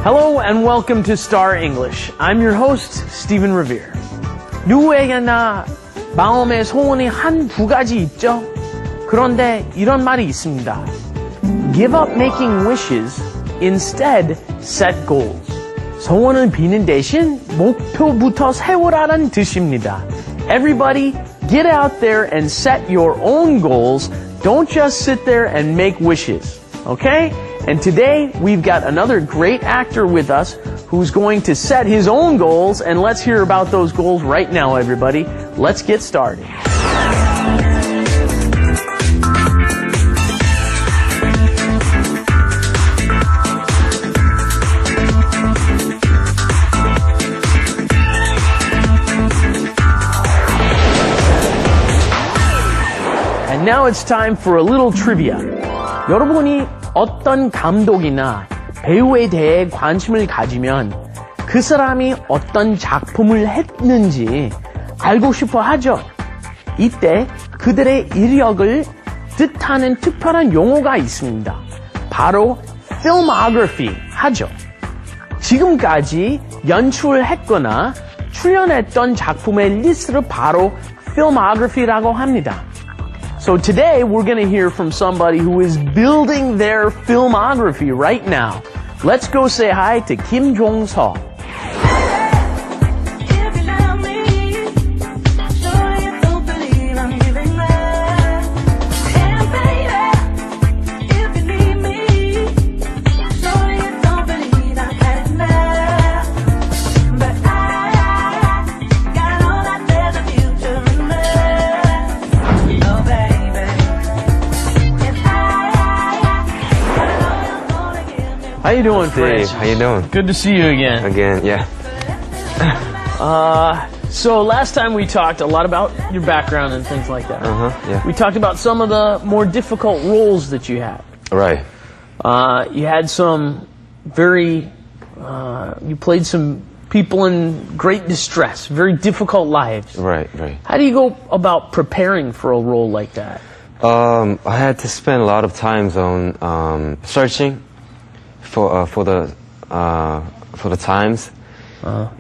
Hello and welcome to Star English. I'm your host, Stephen Revere. 누구에게나 마음의 소원이 한 두 가지 있죠? 그런데 이런 말이 있습니다. Give up making wishes, instead set goals. 소원을 비는 대신 목표부터 세우라는 뜻입니다. Everybody, get out there and set your own goals. Don't just sit there and make wishes. Okay? And today, we've got another great actor with us who's going to set his own goals, and let's hear about those goals right now, everybody. Let's get started. And now it's time for a little trivia. 여러분이 어떤 감독이나 배우에 대해 관심을 가지면 그 사람이 어떤 작품을 했는지 알고 싶어 하죠. 이때 그들의 이력을 뜻하는 특별한 용어가 있습니다. 바로 filmography 하죠. 지금까지 연출했거나 출연했던 작품의 리스트를 바로 filmography라고 합니다. So today we're going to hear from somebody who is building their filmography right now. Let's go say hi to Kim Jong-seo. How you doing, Fred? How you doing? Good to see you again. Again, yeah. So last time we talked a lot about your background and things like that. Yeah. We talked about some of the more difficult roles that you had. Right. You had some very, you played some people in great distress, very difficult lives. Right. How do you go about preparing for a role like that? I had to spend a lot of time on searching for the times,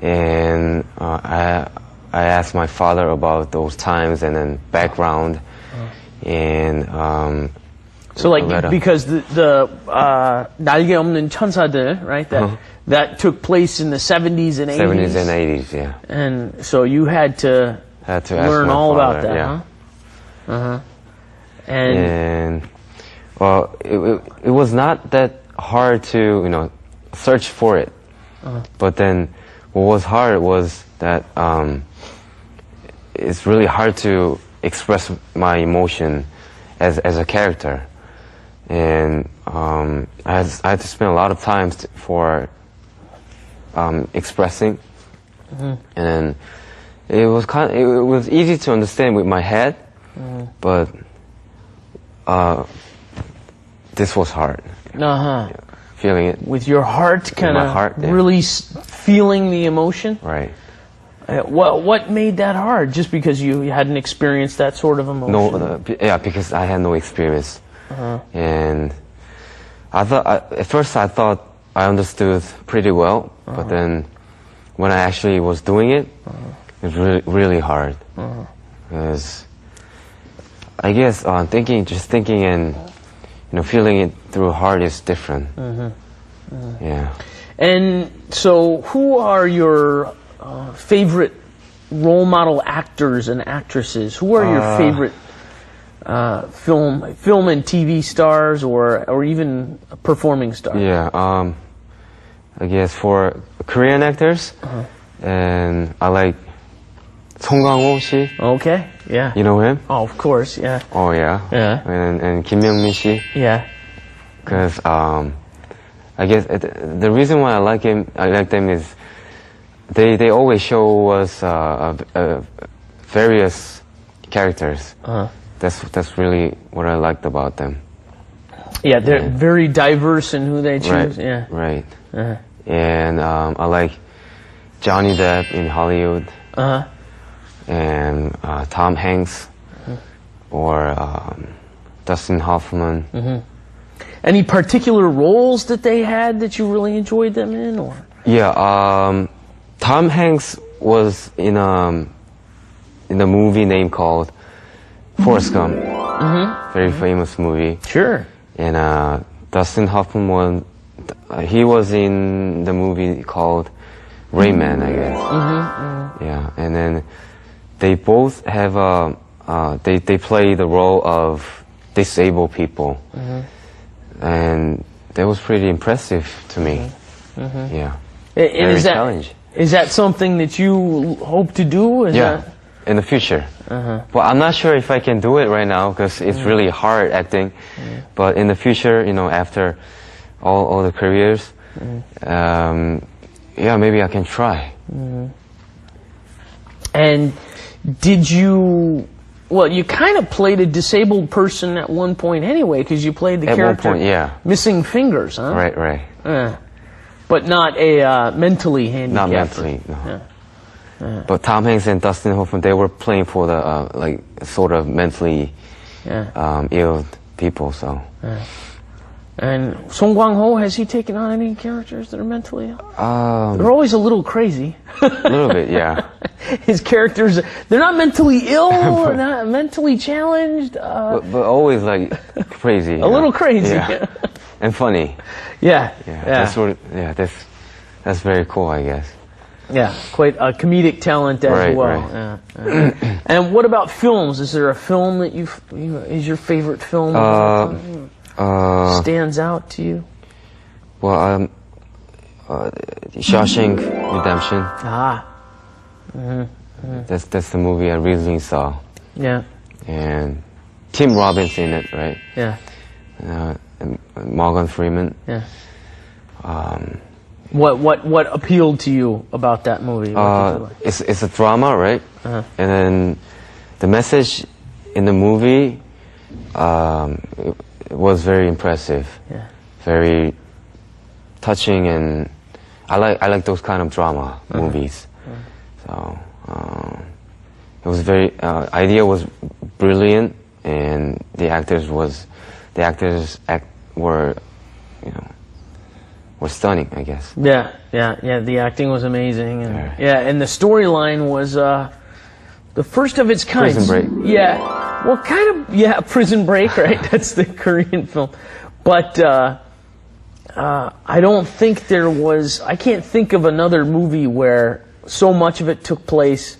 and I asked my father about those times and then background, and so like because the 날개 없는 천사들, right? That took place in the 70s and 80s. 70s and 80s, yeah. And so you had to learn all about that, yeah. Huh? And well, it was not that hard to search for it, but then what was hard was that it's really hard to express my emotion as a character, and I had to spend a lot of time for expressing, and it was easy to understand with my head, but this was hard. Feeling it with your heart, kind of yeah. really feeling the emotion. Right. What made that hard? Just because you hadn't experienced that sort of emotion? No, because I had no experience, and at first I thought I understood pretty well, but then when I actually was doing it, it was really, really hard. Because I guess thinking and feeling it through heart is different. Yeah. And so, who are your favorite role model actors and actresses? Who are your favorite film and TV stars, or even performing stars? Yeah. I guess for Korean actors, and I like 선정하여. Okay. Yeah. You know him? Oh, of course. Yeah. Oh yeah. Yeah. And 김명민 씨. Yeah. Because I guess the reason why I like them is they always show us various characters. That's really what I liked about them. Yeah, they're very diverse in who they choose. Right. Yeah. Right. And I like Johnny Depp in Hollywood. And Tom Hanks, or Dustin Hoffman, Any particular roles that they had that you really enjoyed them in, or? Yeah, Tom Hanks was in a movie named called Forrest Gump. Very famous movie. Sure. And Dustin Hoffman he was in the movie called Rayman, I guess. Yeah, and then they both have they play the role of disabled people, and that was pretty impressive to me. Yeah, very challenging. Is that something that you hope to do? In the future. Well, I'm not sure if I can do it right now because it's really hard acting. But in the future, you know, after all the careers, yeah, maybe I can try. And did you? Well, you kind of played a disabled person at one point anyway, because you played the character one point, yeah. missing fingers, huh? Right. But not a mentally handicapped. Not mentally, no. But Tom Hanks and Dustin Hoffman, they were playing for the like sort of mentally ill people. So. And Song Kwang-ho, has he taken on any characters that are mentally ill? They're always a little crazy. A little bit, yeah. His characters, they're not mentally ill, not mentally challenged. But always like crazy. A little crazy. Yeah. And funny. Yeah. That's very cool, I guess. Yeah, quite a comedic talent as well. Right. Yeah. And what about films? Is there a film that is your favorite film? Stands out to you? Well, Shawshank Redemption. That's the movie I recently saw. Yeah. And Tim Robbins in it, right? Yeah. And Morgan Freeman. Yeah. What appealed to you about that movie? It's a drama, right? And then the message in the movie it was very impressive. Yeah. Very touching, and I like those kind of drama movies. So it was very idea was brilliant, and the actors were stunning, I guess. Yeah. The acting was amazing, and and the storyline was the first of its kind. Prison Break. Yeah. Well, kind of. Yeah, Prison Break, right? That's the Korean film. But I don't think there was. I can't think of another movie where so much of it took place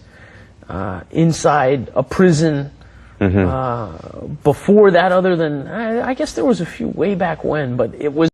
inside a prison. Before that, other than I guess there was a few way back when, but it was.